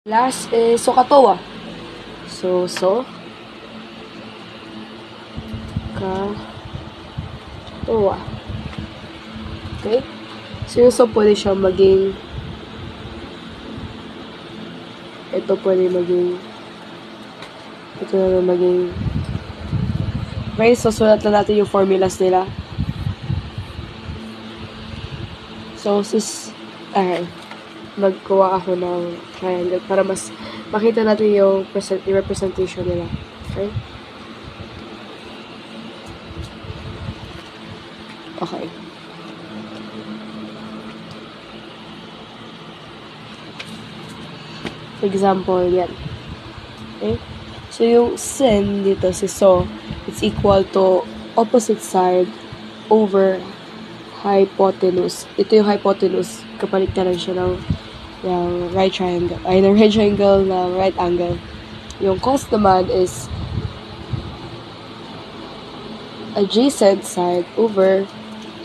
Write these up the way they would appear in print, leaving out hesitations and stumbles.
Last is SOHCAHTOA. So, SOHCAHTOA. Okay? So, yung pwede siya maging ito pwede maging ito na maging okay, so sulat na natin yung formulas nila. So, magkuha ako ng triangle para mas makita natin yung representation nila. Okay? Okay. Example, yan. Okay? So, yung sin dito, si it's equal to opposite side over hypotenuse. Ito yung hypotenuse. Kapalit na lang siya ng right triangle. Ay, ng right triangle ng right angle. Yung cos naman is adjacent side over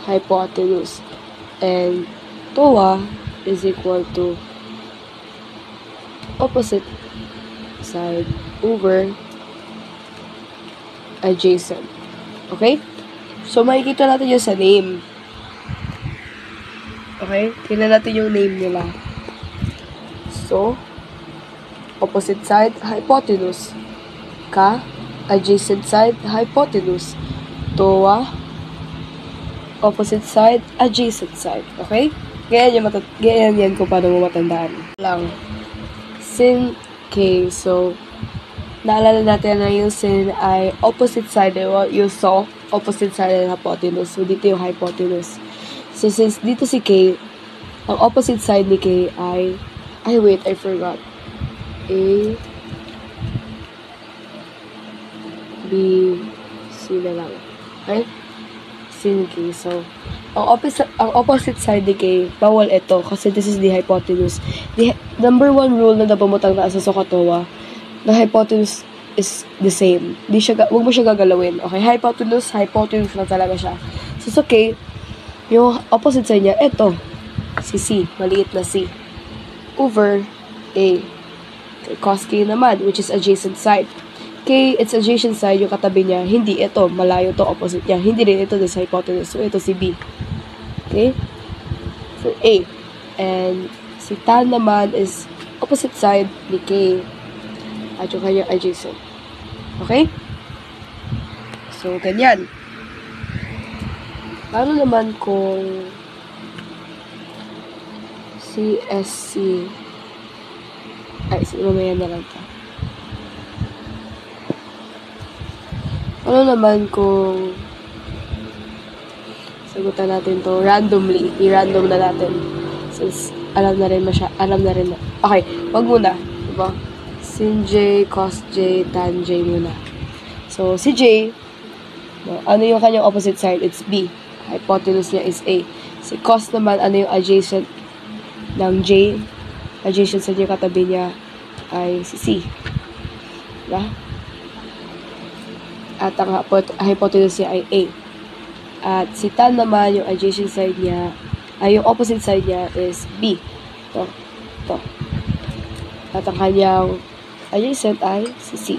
hypotenuse. And TOA is equal to opposite side over adjacent. Okay? So, makikita natin yun sa name. Okay? Tingnan natin yung name nila. So, opposite side, hypotenuse. Adjacent side, hypotenuse. TOA, opposite side, adjacent side. Okay? Ganyan yan kung paano mo matandaan. Lang. Sin K. So, naalala natin na yung sin ay opposite side. Yung opposite side ng hypotenuse. So, dito yung hypotenuse. So, since dito si K, ang opposite side ni K ay wait, I forgot. A, B, C na lang. Okay? Sin K. So, ang opposite side ni K, bawal ito kasi this is the hypotenuse. The number one rule na napamutang na sa SOHCAHTOA, the hypotenuse is the same. Huwag mo siya gagalawin. Okay? Hypotenuse na talaga siya. So, okay, yung opposite side niya, ito, si C, maliit na C, over A. Okay, cos K naman, which is adjacent side. K, it's adjacent side, yung katabi niya, hindi ito, malayo to, opposite niya. Hindi rin ito, this hypotenuse. So, ito si B. Okay? For A. And si tan naman is opposite side ni K at yung kanyang adjacent. Okay? So, ganyan. Paano naman kung CSC mamaya na lang ito. Ano naman kung sagutan natin to randomly, i-random na natin since alam na rin. Okay, wag muna, diba? Sin J, cos J, tan J muna. So, si J, ano yung kanyang opposite side? It's B. Hypotenuse niya is A. Si cos naman, ano yung adjacent ng J? Adjacent sa niya, katabi niya ay si C. Diba? At ang hypotenuse niya ay A. At si tan naman, yung adjacent side niya, yung opposite side niya is B. Ito. At ang kanyang adjacent ay si C.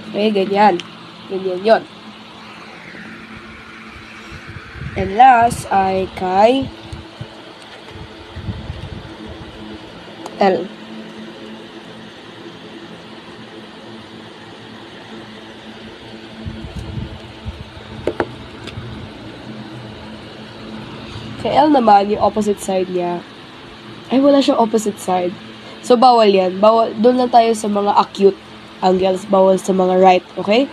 Okay, ganyan. Ganyan yun. And last ay kay L. Kay L naman, yung opposite side niya, ay wala siyang opposite side. So, bawal yan. Doon lang tayo sa mga acute angles, bawal sa mga right, okay?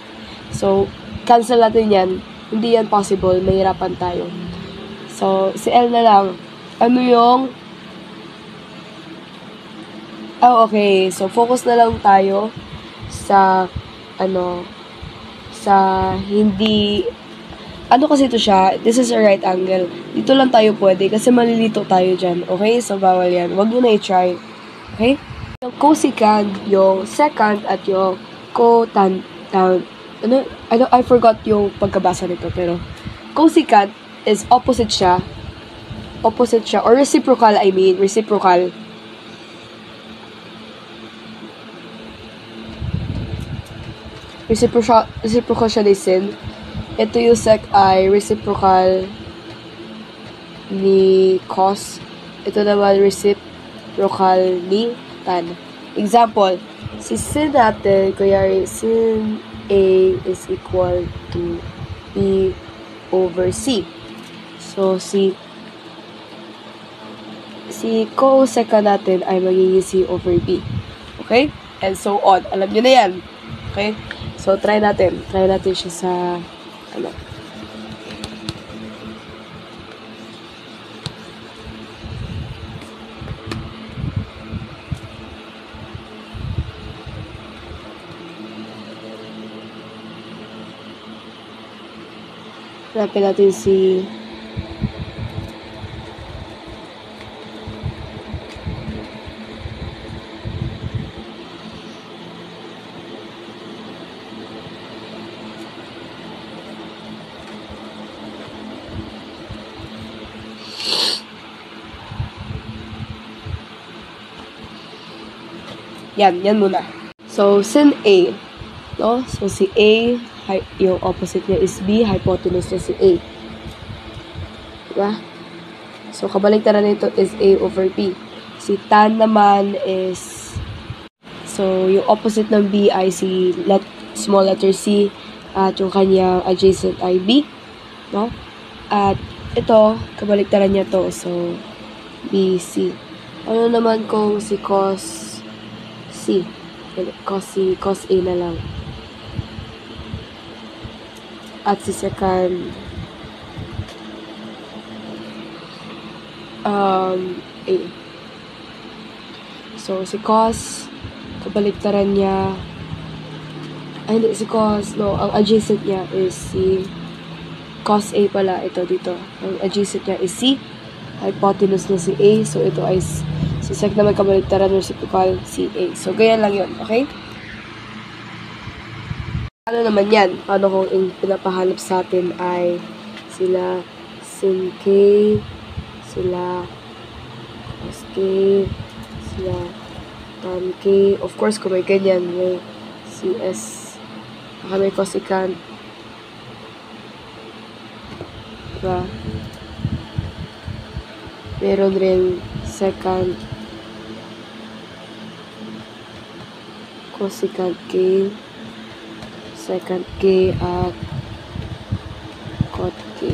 So, cancel natin yan. Hindi yan possible, mahirapan tayo. So, si L na lang. Ano yung okay. So, focus na lang tayo sa hindi kasi ito siya, this is a right angle. Dito lang tayo pwede kasi malilito tayo dyan. Okay? So, bawal yan. Huwag nyo na i-try. Okay? Yung cosecant, yung secant, at yung cotan, I forgot yung pagkabasa nito, pero cosecant is opposite siya, or reciprocal, reciprocal reciprocal siya ni sin. Ito yung sec ay reciprocal ni cos. Ito naman reciprocal ni tan. Example, si sin natin, kunyari, sin A is equal to B over C. So, si cosecant natin ay magiging C over B. Okay? And so on. Alam nyo na yan. Okay? So, try natin. Try natin siya sa, ano. Hanapin natin si yan muna. So, sin A, no? So, si A, yung opposite niya is B, hypotenuse niya si A. Diba? So, kabaliktaran nito is A over B. Si tan naman is, so, yung opposite ng B ay si small letter C, at yung kanyang adjacent ay B, no? At ito, kabaliktaran niya to, so, BC. Ano naman kung si cos C? Cos A na lang. At si second A. So, si cos, kabaliktaran niya, ay hindi, si cos, no, ang adjacent niya is si cos A pala, ito dito. Ang adjacent niya is C, hypotenuse niya si A, so ito ay si sec naman kabaliktaran reciprocal si A. So, ganyan lang yun, okay? Ano naman yan? Paano kung pinapahanap sa atin ay sila sin K, sila cos K, sila tan K. Of course, kung may ganyan, may CS, baka may cosecant. Diba? Meron rin secant, cosecant K, secant K, at cot K.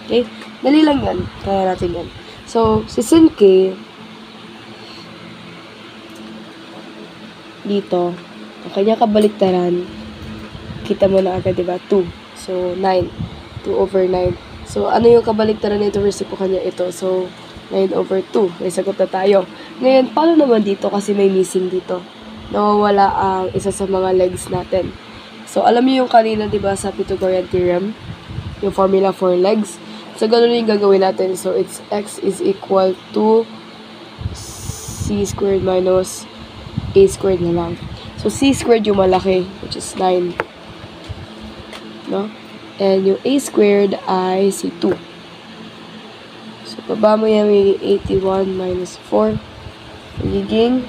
Okay? Dali lang yan. Kaya natin yan. So, si sin K, dito, ang kanya kabaliktaran, kita mo na agad, diba? 2. So, 9. 2 over 9. So, ano yung kabaliktaran nito? Reciprocal niya ito. So, 9 over 2. May sagot na tayo. Ngayon, paano naman dito? Kasi may missing dito. Nawawala ang isa sa mga legs natin. So, alam niyo yung kanina, diba, sa Pythagorean theorem, yung formula for legs. So, ganun yung gagawin natin. So, it's x is equal to c squared minus a squared na lang. So, c squared yung malaki, which is 9. No? And yung a squared ay si 2. So, baba mo yan, may 81 minus 4. Magiging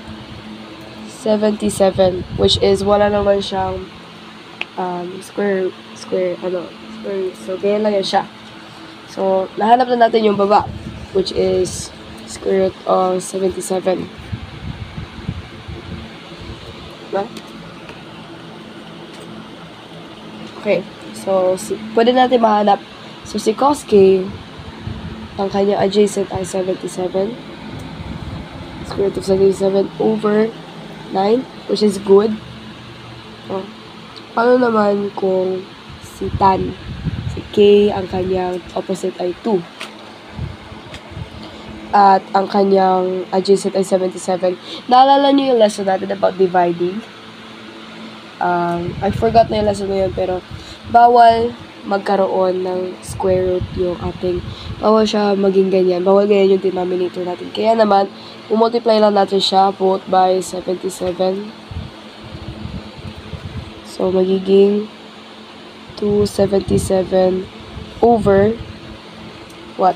77, which is wala naman siyang square. So, ganyan lang yan siya. So, nahanap na natin yung baba, which is square root of 77. Diba? Okay. So, pwede natin mahanap. So, si cos K, ang kanyang adjacent ay 77. Square root of 77 over 9, which is good. Oh. Paano naman kung si tan? Si K, ang kanyang opposite ay 2. At ang kanyang adjacent ay 77. Naalala niyo yung lesson natin about dividing? I forgot na yung lesson na yun, pero bawal magkaroon ng square root yung ating, bawal siya maging ganyan. Bawal ganyan yung denominator natin. Kaya naman, multiply lang natin siya both by 77. So, magiging 277 over what?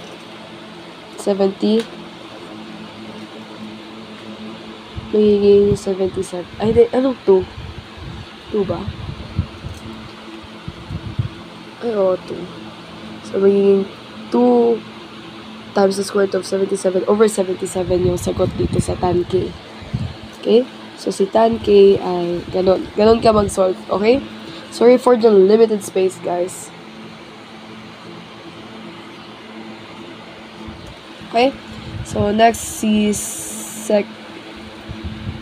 70. Magiging 77. Ay, di, anong 2? 2 ba? Ay, oo, 2. So, magiging 2 times the square root of 77 over 77 yung sagot dito sa tan k. Okay? So, si tan k ay ganon. Ganon ka mag-solve. Okay? Sorry for the limited space, guys. Okay? So, next si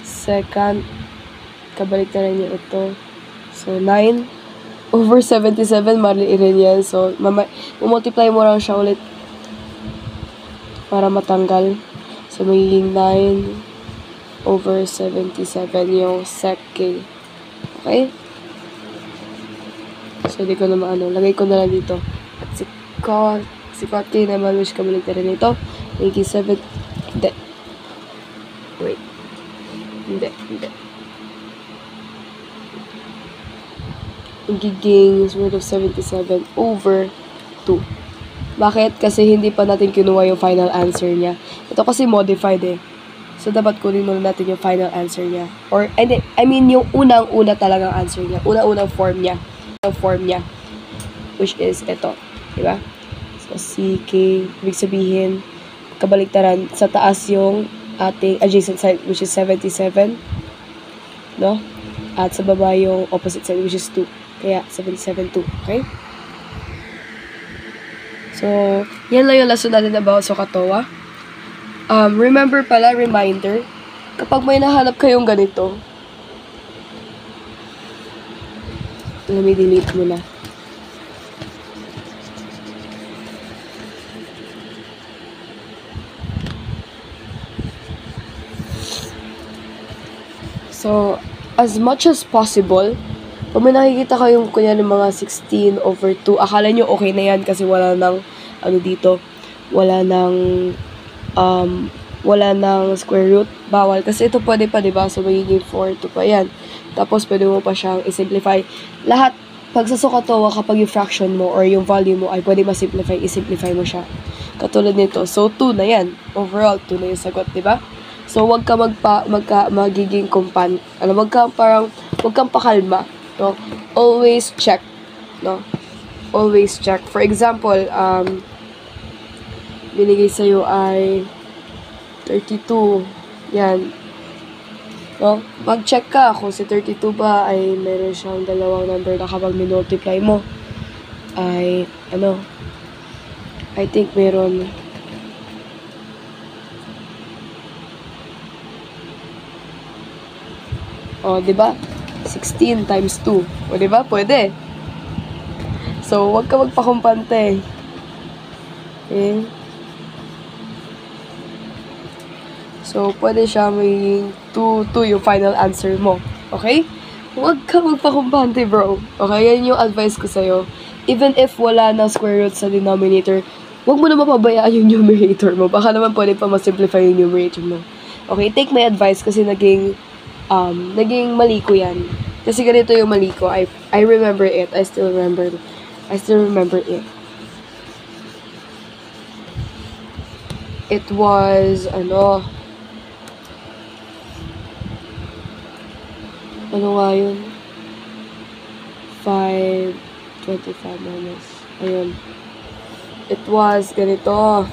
second. Kabalik na rin niya ito. So, 9 over 77. Mali rin yan. So, multiply mo lang siya ulit para matanggal. So, magiging 9 over 77 yung sec k. Okay? So, di ko naman lagay ko na lang dito. At si cot k naman, which kabalik na rin ito. Magiging 7, hindi. Wait. Hindi. Magiging root of 77 over 2. Bakit? Kasi hindi pa natin kinuha yung final answer niya. Ito kasi modified eh. So, dapat kunin muna natin yung final answer niya. Or, I mean, yung unang-una talagang answer niya. Unang-unang form niya. Which is ito. Diba? So, CK, ibig sabihin, kabaliktaran, sa taas yung ating adjacent side, which is 77. No? At sa baba yung opposite side, which is 2. Kaya, 77, 2. Okay? So, yan lang yung lesson natin about SOHCAHTOA. Remember pala, reminder, kapag may nahanap kayong ganito, let me delete muna. So, as much as possible, pag may nakikita kayong kunya ng mga 16 over 2, akala nyo okay na yan kasi wala nang, dito, wala nang square root. Bawal. Kasi ito pwede pa, diba? So, magiging 4, 2 pa yan. Tapos, pwede mo pa siyang i-simplify. Lahat, pag sa SOHCAHTOA, kapag yung fraction mo or yung value mo ay pwede ma-simplify, i-simplify mo siya. Katulad nito. So, 2 na yan. Overall, 2 na yung sagot, diba? So, wag ka magiging wag kang pakalma, no? Always check, no? Always check. For example, binigay sa'yo ay 32. Yan. No? Mag-check ka kung si 32 ba ay meron siyang dalawang number na kapag minultiply mo ay, I think meron. O, diba? 16 times 2. O, diba? Pwede. So, wag ka magpakumpante. Okay? So, pwede siya magiging 2 yung final answer mo. Okay? Wag ka magpakumpante, bro. Okay? Yan yung advice ko sa'yo. Even if wala na square root sa denominator, wag mo na mapabayaan yung numerator mo. Baka naman pwede pa ma-simplify yung numerator mo. Okay? Take my advice kasi naging mali ko yan. Kasi ganito yung mali ko. I remember it. I still remember it. It was, ano nga yun? 525 minus. Ayun. It was ganito.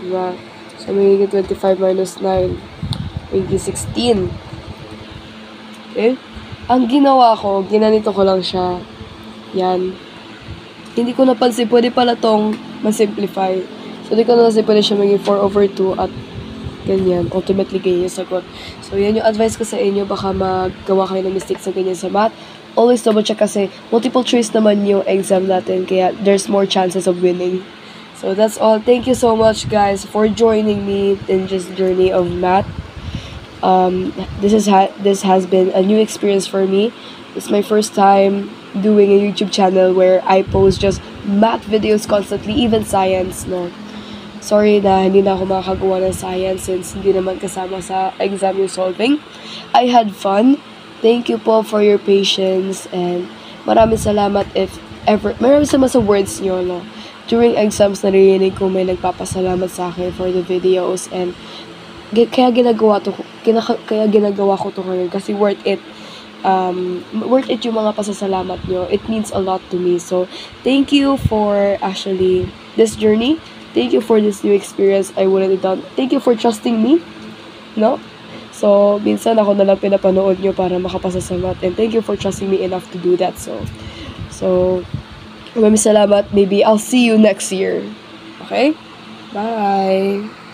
Diba? So, magiging 25 minus 9. Magiging 16. Okay? Ang ginawa ko, ginanito ko lang siya. Yan. Hindi ko napansin, pwede pala tong ma-simplify. So, hindi ko napansin, pwede siya maging 4 over 2 at ganyan. Ultimately, ganyan yung sagot. So, yan yung advice ko sa inyo. Baka magawa kayo ng mistakes sa ganyan sa math. Always double check kasi multiple choice naman yung exam natin. Kaya, there's more chances of winning. So, that's all. Thank you so much, guys, for joining me in this journey of math. This has been a new experience for me. It's my first time doing a YouTube channel where I post just math videos constantly, even science, no. Sorry na hindi na ako makakagawa ng science since hindi naman kasama sa exam yung solving. I had fun. Thank you po for your patience and maraming salamat maraming salamat sa words nyo, no. During exams, naririnig ko may nagpapasalamat sa akin for the videos and kaya ginagawa ko to ngayon kasi worth it. Worth it yung mga pasasalamat nyo. It means a lot to me. So, thank you for actually this journey. Thank you for this new experience I wouldn't have done. Thank you for trusting me. No? So, minsan ako na lang pinapanood nyo para makapasasalamat. And thank you for trusting me enough to do that. So, maraming salamat. Maybe I'll see you next year. Okay? Bye!